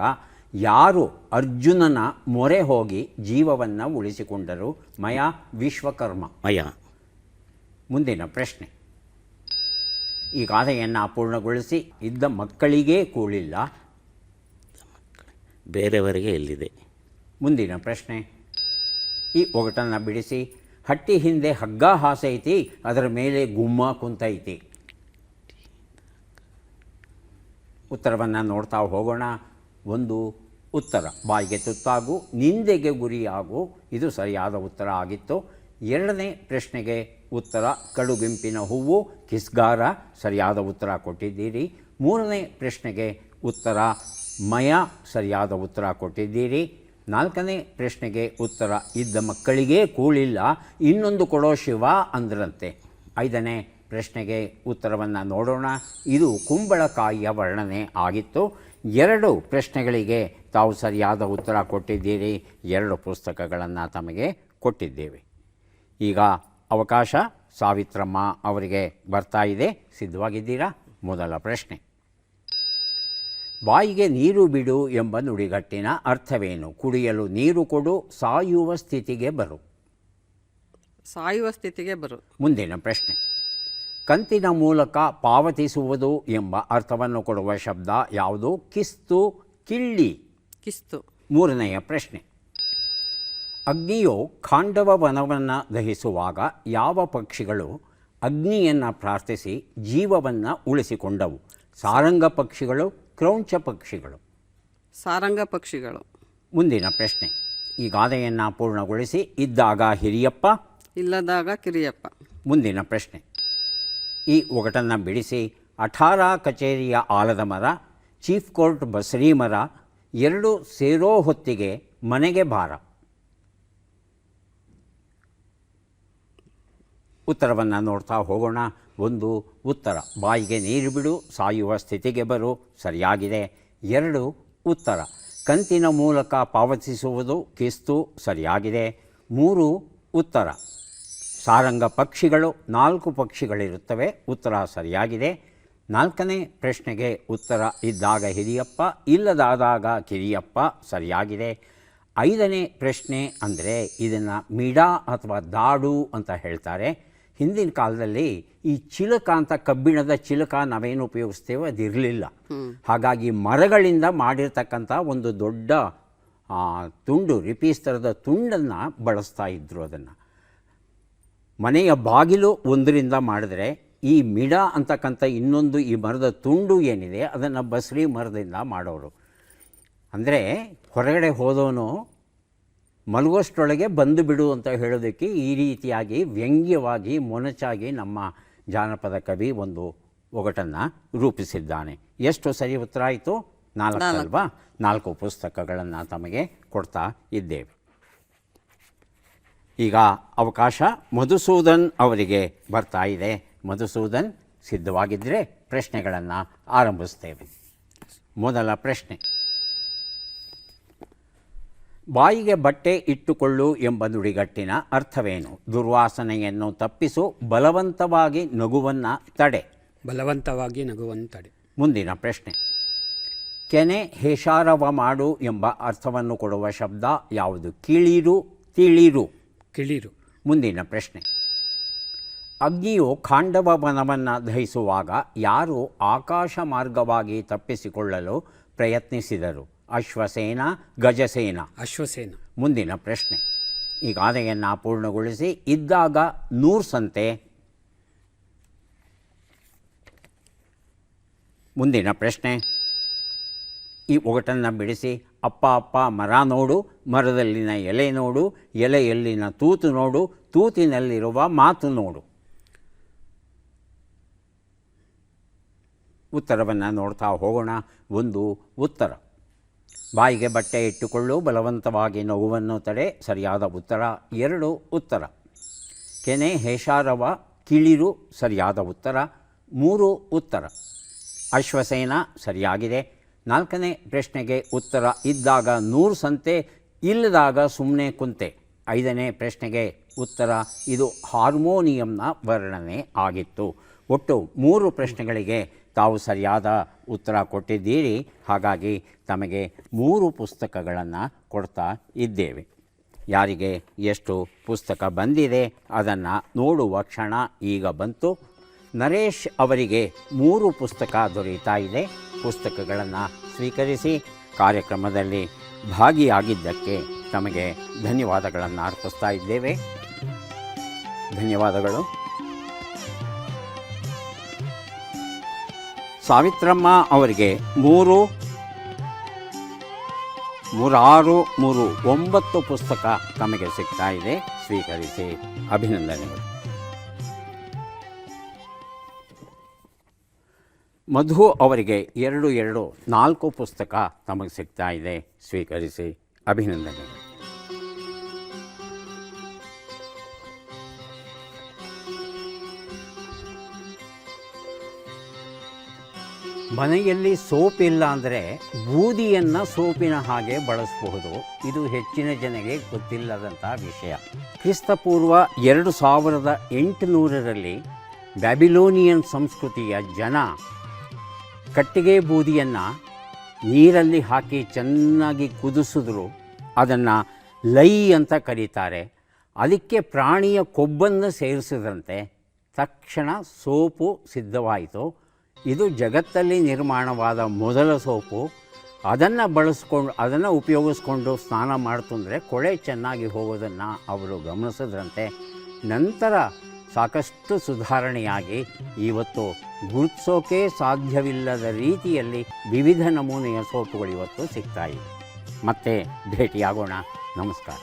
ಯಾರು ಅರ್ಜುನನ ಮೊರೆ ಹೋಗಿ ಜೀವವನ್ನು ಉಳಿಸಿಕೊಂಡರು? ಮಯ, ವಿಶ್ವಕರ್ಮ. ಮಯ. ಮುಂದಿನ ಪ್ರಶ್ನೆ: ಈ ಗಾದೆಯನ್ನು ಪೂರ್ಣಗೊಳಿಸಿ. ಇದ್ದ ಮಕ್ಕಳಿಗೇ ಕೂಳಿಲ್ಲ, ಬೇರೆಯವರಿಗೆ ಎಲ್ಲಿದೆ? ಮುಂದಿನ ಪ್ರಶ್ನೆ: ಈ ಒಗಟನ್ನು ಬಿಡಿಸಿ. ಹಟ್ಟಿ ಹಿಂದೆ ಹಗ್ಗ ಹಾಸೈತಿ, ಅದರ ಮೇಲೆ ಗುಮ್ಮ ಕುಂತೈತಿ. ಉತ್ತರವನ್ನು ನೋಡ್ತಾ ಹೋಗೋಣ. ಒಂದು ಉತ್ತರ ಬಾಯಿಗೆ ತುತ್ತಾಗು, ನಿಂದೆಗೆ ಗುರಿಯಾಗು, ಇದು ಸರಿಯಾದ ಉತ್ತರ ಆಗಿತ್ತು. ಎರಡನೇ ಪ್ರಶ್ನೆಗೆ ಉತ್ತರ ಕಡುಗೆಂಪಿನ ಹೂವು, ಕಿಸ್ಗಾರ, ಸರಿಯಾದ ಉತ್ತರ ಕೊಟ್ಟಿದ್ದೀರಿ. ಮೂರನೇ ಪ್ರಶ್ನೆಗೆ ಉತ್ತರ ಮಯ, ಸರಿಯಾದ ಉತ್ತರ ಕೊಟ್ಟಿದ್ದೀರಿ. ನಾಲ್ಕನೇ ಪ್ರಶ್ನೆಗೆ ಉತ್ತರ ಇದ್ದ ಮಕ್ಕಳಿಗೇ ಕೂಳಿಲ್ಲ, ಇನ್ನೊಂದು ಕೊಡೋ ಶಿವ ಅಂದ್ರಂತೆ. ಐದನೇ ಪ್ರಶ್ನೆಗೆ ಉತ್ತರವನ್ನು ನೋಡೋಣ. ಇದು ಕುಂಬಳಕಾಯಿಯ ವರ್ಣನೆ ಆಗಿತ್ತು. 2 ಪ್ರಶ್ನೆಗಳಿಗೆ ತಾವು ಸರಿಯಾದ ಉತ್ತರ ಕೊಟ್ಟಿದ್ದೀರಿ. 2 ಪುಸ್ತಕಗಳನ್ನು ತಮಗೆ ಕೊಟ್ಟಿದ್ದೇವೆ. ಈಗ ಅವಕಾಶ ಸಾವಿತ್ರಮ್ಮ ಅವರಿಗೆ ಬರ್ತಾ ಇದೆ. ಸಿದ್ಧವಾಗಿದ್ದೀರಾ? ಮೊದಲ ಪ್ರಶ್ನೆ: ಬಾಯಿಗೆ ನೀರು ಬಿಡು ಎಂಬ ನುಡಿಗಟ್ಟಿನ ಅರ್ಥವೇನು? ಕುಡಿಯಲು ನೀರು ಕೊಡು, ಸಾಯುವ ಸ್ಥಿತಿಗೆ ಬರು. ಸಾಯುವ ಸ್ಥಿತಿಗೆ ಬರು. ಮುಂದಿನ ಪ್ರಶ್ನೆ: ಕಂತಿನ ಮೂಲಕ ಪಾವತಿಸುವುದು ಎಂಬ ಅರ್ಥವನ್ನು ಕೊಡುವ ಶಬ್ದ ಯಾವುದು? ಕಿಸ್ತು, ಕಿಳ್ಳಿ. ಕಿಸ್ತು. ಮೂರನೆಯ ಪ್ರಶ್ನೆ: ಅಗ್ನಿಯು ಖಾಂಡವ ವನವನ್ನು ದಹಿಸುವಾಗ ಯಾವ ಪಕ್ಷಿಗಳು ಅಗ್ನಿಯನ್ನು ಪ್ರಾರ್ಥಿಸಿ ಜೀವವನ್ನು ಉಳಿಸಿಕೊಂಡವು? ಸಾರಂಗ ಪಕ್ಷಿಗಳು, ಕ್ರೌಂಚ ಪಕ್ಷಿಗಳು. ಸಾರಂಗ ಪಕ್ಷಿಗಳು. ಮುಂದಿನ ಪ್ರಶ್ನೆ: ಈ ಗಾದೆಯನ್ನು ಪೂರ್ಣಗೊಳಿಸಿ. ಇದ್ದಾಗ ಹಿರಿಯಪ್ಪ, ಇಲ್ಲದಾಗ ಕಿರಿಯಪ್ಪ. ಮುಂದಿನ ಪ್ರಶ್ನೆ: ಈ ಒಗಟನ್ನು ಬಿಡಿಸಿ. ಅಠಾರ ಕಚೇರಿಯ ಆಲದ ಮರ, ಚೀಫ್ ಕೋರ್ಟ್ ಬಸರಿ ಮರ, 2 ಸೇರೋ ಹೊತ್ತಿಗೆ ಮನೆಗೆ ಭಾರ. ಉತ್ತರವನ್ನು ನೋಡ್ತಾ ಹೋಗೋಣ. ಒಂದು ಉತ್ತರ ಬಾಯಿಗೆ ನೀರು ಬಿಡು, ಸಾಯುವ ಸ್ಥಿತಿಗೆ ಬರು, ಸರಿಯಾಗಿದೆ. 2 ಉತ್ತರ ಕಂತಿನ ಮೂಲಕ ಪಾವತಿಸುವುದು, ಕಿಸ್ತು, ಸರಿಯಾಗಿದೆ. 3 ಉತ್ತರ ಸಾರಂಗ ಪಕ್ಷಿಗಳು, 4 ಪಕ್ಷಿಗಳಿರುತ್ತವೆ, ಉತ್ತರ ಸರಿಯಾಗಿದೆ. 4ನೇ ಪ್ರಶ್ನೆಗೆ ಉತ್ತರ ಇದ್ದಾಗ ಹಿರಿಯಪ್ಪ, ಇಲ್ಲದಾದಾಗ ಕಿರಿಯಪ್ಪ, ಸರಿಯಾಗಿದೆ. 5ನೇ ಪ್ರಶ್ನೆ ಅಂದರೆ ಇದನ್ನು ಮಿಡಾ ಅಥವಾ ದಾಡು ಅಂತ ಹೇಳ್ತಾರೆ. ಹಿಂದಿನ ಕಾಲದಲ್ಲಿ ಈ ಚಿಲಕ ಅಂತ, ಕಬ್ಬಿಣದ ಚಿಲಕ ನಾವೇನು ಉಪಯೋಗಿಸ್ತೇವೆ ಅದಿರಲಿಲ್ಲ. ಹಾಗಾಗಿ ಮರಗಳಿಂದ ಮಾಡಿರ್ತಕ್ಕಂಥ ಒಂದು ದೊಡ್ಡ ತುಂಡು, ರಿಪೀಸ್ ಥರದ ತುಂಡನ್ನು ಬಳಸ್ತಾ ಇದ್ದರು. ಅದನ್ನು ಮನೆಯ ಬಾಗಿಲು ಒಂದರಿಂದ ಮಾಡಿದ್ರೆ ಈ ಮಿಡ ಅಂತಕ್ಕಂಥ ಇನ್ನೊಂದು ಈ ಮರದ ತುಂಡು ಏನಿದೆ ಅದನ್ನು ಬಸರಿ ಮರದಿಂದ ಮಾಡೋರು. ಅಂದರೆ ಹೊರಗಡೆ ಹೋದವನು ಮಲಗೋಷ್ಟರೊಳಗೆ ಬಂದು ಬಿಡು ಅಂತ ಹೇಳೋದಕ್ಕೆ ಈ ರೀತಿಯಾಗಿ ವ್ಯಂಗ್ಯವಾಗಿ ಮೊನಚಾಗಿ ನಮ್ಮ ಜಾನಪದ ಕವಿ ಒಂದು ಒಗಟನ್ನು ರೂಪಿಸಿದ್ದಾನೆ. ಎಷ್ಟು ಸರಿ ಉತ್ತರ ಆಯಿತು? 4 ಅಲ್ವಾ? 4 ಪುಸ್ತಕಗಳನ್ನು ತಮಗೆ ಕೊಡ್ತಾ ಇದ್ದೇವೆ. ಈಗ ಅವಕಾಶ ಮಧುಸೂದನ್ ಅವರಿಗೆ ಬರ್ತಾ ಇದೆ. ಮಧುಸೂದನ್, ಸಿದ್ಧವಾಗಿದ್ದರೆ ಪ್ರಶ್ನೆಗಳನ್ನು ಆರಂಭಿಸ್ತೇವೆ. ಮೊದಲ ಪ್ರಶ್ನೆ: ಬಾಯಿಗೆ ಬಟ್ಟೆ ಇಟ್ಟುಕೊಳ್ಳು ಎಂಬ ನುಡಿಗಟ್ಟಿನ ಅರ್ಥವೇನು? ದುರ್ವಾಸನೆಯನ್ನು ತಪ್ಪಿಸು, ಬಲವಂತವಾಗಿ ನಗುವನ್ನು ತಡೆ. ಬಲವಂತವಾಗಿ ನಗುವನ್ನು ತಡೆ. ಮುಂದಿನ ಪ್ರಶ್ನೆ: ಕೆನೆ ಹೇಷಾರವ ಮಾಡು ಎಂಬ ಅರ್ಥವನ್ನು ಕೊಡುವ ಶಬ್ದ ಯಾವುದು? ಕಿಳಿರು, ತಿಳಿರು. ಕಿಳಿರು. ಮುಂದಿನ ಪ್ರಶ್ನೆ: ಅಗ್ನಿಯು ಖಾಂಡವ ವನವನ್ನು ದಹಿಸುವಾಗ ಯಾರು ಆಕಾಶ ಮಾರ್ಗವಾಗಿ ತಪ್ಪಿಸಿಕೊಳ್ಳಲು ಪ್ರಯತ್ನಿಸಿದರು? ಅಶ್ವಸೇನ, ಗಜಸೇನ. ಅಶ್ವಸೇನ. ಮುಂದಿನ ಪ್ರಶ್ನೆ: ಈ ಗಾದೆಯನ್ನು ಪೂರ್ಣಗೊಳಿಸಿ. ಇದ್ದಾಗ 100 ಸಂತೆ, ಮುಂದಿನ ಪ್ರಶ್ನೆ. ಈ ಒಗಟನ್ನು ಬಿಡಿಸಿ. ಅಪ್ಪ ಅಪ್ಪ ಮರ ನೋಡು, ಮರದಲ್ಲಿನ ಎಲೆ ನೋಡು, ಎಲೆಯಲ್ಲಿನ ತೂತು ನೋಡು, ತೂತಿನಲ್ಲಿರುವ ಮಾತು ನೋಡು. ಉತ್ತರವನ್ನು ನೋಡ್ತಾ ಹೋಗೋಣ. 1 ಉತ್ತರ. ಬಾಯಿಗೆ ಬಟ್ಟೆ ಇಟ್ಟುಕೊಳ್ಳು, ಬಲವಂತವಾಗಿ ನಗುವನ್ನು ತಡೆ, ಸರಿಯಾದ ಉತ್ತರ. 2 ಉತ್ತರ. ಕೆನೆ ಹೇಷಾರವ ಕಿಳಿರು, ಸರಿಯಾದ ಉತ್ತರ. 3 ಉತ್ತರ. ಅಶ್ವಸೇನ ಸರಿಯಾಗಿದೆ. 4ನೇ ಪ್ರಶ್ನೆಗೆ ಉತ್ತರ. ಇದ್ದಾಗ 100 ಸಂತೆ, ಇಲ್ಲದಾಗ ಸುಮ್ಮನೆ ಕುಂತೆ. 5ನೇ ಪ್ರಶ್ನೆಗೆ ಉತ್ತರ. ಇದು ಹಾರ್ಮೋನಿಯಂನ ವರ್ಣನೆ ಆಗಿತ್ತು. ಒಟ್ಟು 3 ಪ್ರಶ್ನೆಗಳಿಗೆ ತಾವು ಸರಿಯಾದ ಉತ್ತರ ಕೊಟ್ಟಿದ್ದೀರಿ. ಹಾಗಾಗಿ ತಮಗೆ 3 ಪುಸ್ತಕಗಳನ್ನು ಕೊಡ್ತಾ ಇದ್ದೇವೆ. ಯಾರಿಗೆ ಎಷ್ಟು ಪುಸ್ತಕ ಬಂದಿದೆ ಅದನ್ನು ನೋಡುವ ಕ್ಷಣ ಈಗ ಬಂತು. ನರೇಶ್ ಅವರಿಗೆ 3 ಪುಸ್ತಕ ದೊರೆಯುತ್ತಾ ಇದೆ. ಪುಸ್ತಕಗಳನ್ನು ಸ್ವೀಕರಿಸಿ ಕಾರ್ಯಕ್ರಮದಲ್ಲಿ ಭಾಗಿಯಾಗಿದ್ದಕ್ಕೆ ತಮಗೆ ಧನ್ಯವಾದಗಳನ್ನು ಅರ್ಪಿಸ್ತಾ ಇದ್ದೇವೆ. ಧನ್ಯವಾದಗಳು. ಸಾವಿತ್ರಮ್ಮ ಅವರಿಗೆ 3, 6, 3, 9 ಪುಸ್ತಕ ತಮಗೆ ಸಿಗ್ತಾ ಇದೆ. ಸ್ವೀಕರಿಸಿ ಅಭಿನಂದನೆಗಳು. ಮಧು ಅವರಿಗೆ 2, 2, 4 ಪುಸ್ತಕ ತಮಗೆ ಸಿಗ್ತಾ ಇದೆ. ಸ್ವೀಕರಿಸಿ ಅಭಿನಂದನೆಗಳು. ಮನೆಯಲ್ಲಿ ಸೋಪ್ ಇಲ್ಲ ಅಂದರೆ ಬೂದಿಯನ್ನು ಸೋಪಿನ ಹಾಗೆ ಬಳಸಬಹುದು. ಇದು ಹೆಚ್ಚಿನ ಜನಗೆ ಗೊತ್ತಿಲ್ಲದಂಥ ವಿಷಯ. ಕ್ರಿಸ್ತಪೂರ್ವ 2800ರಲ್ಲಿ ಬ್ಯಾಬಿಲೋನಿಯನ್ ಸಂಸ್ಕೃತಿಯ ಜನ ಕಟ್ಟಿಗೆ ಬೂದಿಯನ್ನು ನೀರಲ್ಲಿ ಹಾಕಿ ಚೆನ್ನಾಗಿ ಕುದಿಸಿದ್ರು. ಅದನ್ನು ಲೈ ಅಂತ ಕರೀತಾರೆ. ಅದಕ್ಕೆ ಪ್ರಾಣಿಯ ಕೊಬ್ಬನ್ನು ಸೇರಿಸಿದಂತೆ ತಕ್ಷಣ ಸೋಪು ಸಿದ್ಧವಾಯಿತು. ಇದು ಜಗತ್ತಲ್ಲಿ ನಿರ್ಮಾಣವಾದ ಮೊದಲ ಸೋಪು. ಅದನ್ನು ಉಪಯೋಗಿಸ್ಕೊಂಡು ಸ್ನಾನ ಮಾಡ್ತಂದರೆ ಕೊಳೆ ಚೆನ್ನಾಗಿ ಹೋಗೋದನ್ನು ಅವರು ಗಮನಿಸಿದ್ರಂತೆ. ನಂತರ ಸಾಕಷ್ಟು ಸುಧಾರಣೆಯಾಗಿ ಇವತ್ತು ಗುರುತಿಸೋಕೆ ಸಾಧ್ಯವಿಲ್ಲದ ರೀತಿಯಲ್ಲಿ ವಿವಿಧ ನಮೂನೆಯ ಸೋಪುಗಳು ಇವತ್ತು ಸಿಗ್ತಾಯಿವೆ. ಮತ್ತೆ ಭೇಟಿಯಾಗೋಣ. ನಮಸ್ಕಾರ.